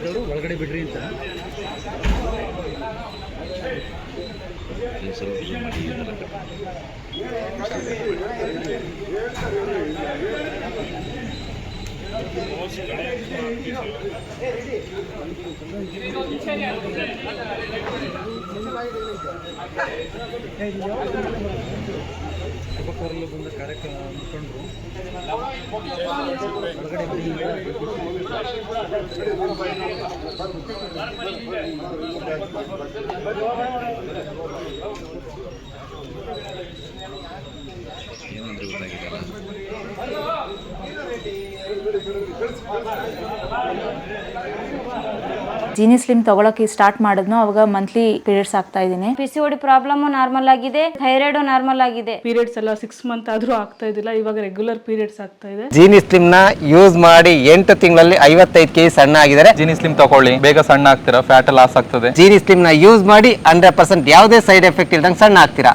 ಒಳಗಡೆ ಬಿಡ್ರಿ ಅಂತ ಶುಭಕರಲು ಬಂದ ಕಾರ್ಯಕ್ರಮ ಮುಖಂಡರು ಜೀನಿ ಸ್ಲಿಮ್ ತಗೊಳಕ್ಕೆ ಸ್ಟಾರ್ಟ್ ಮಾಡಿದ್ನೋ ಅವಾಗ ಮಂತ್ಲಿ ಪೀರಿಯಡ್ಸ್ ಆಗ್ತಾ ಇದ್ದೀನಿ. PCOD ಪ್ರಾಬ್ಲಮ್ ನಾರ್ಮಲ್ ಆಗಿದೆ, ಥೈರಾಯ್ಡ್ ನಾರ್ಮಲ್ ಆಗಿದೆ. ಪೀರಿಯಡ್ಸ್ ಎಲ್ಲ 6 ಮಂತ್ ಆದ್ರೂ ಆಗ್ತಾ ಇದ್ದಿಲ್ಲ, ಇವಾಗ ರೆಗ್ಯುಲರ್ ಪೀರಿಯಡ್ಸ್ ಆಗ್ತಾ ಇದೆ. ಜೀನಿ ಸ್ಲಿಮ್ ನ ಯೂಸ್ ಮಾಡಿ 8 ತಿಂಗಳಲ್ಲಿ 55 kg ಸಣ್ಣ ಆಗಿದ್ದಾರೆ. ಜೀನಿ ಸ್ಲಿಮ್ ತಗೊಳ್ಳಿ, ಬೇಗ ಸಣ್ಣ ಆಗ್ತೀರಾ, ಫ್ಯಾಟ್ ಲಾಸ್ ಆಗ್ತದೆ. ಜೀನಿ ಸ್ಲಿಮ್ ನ ಯೂಸ್ ಮಾಡಿ 100% ಯಾವುದೇ ಸೈಡ್ ಎಫೆಕ್ಟ್ ಇಲ್ದಂಗೆ ಸಣ್ಣ ಆಗ್ತೀರಾ.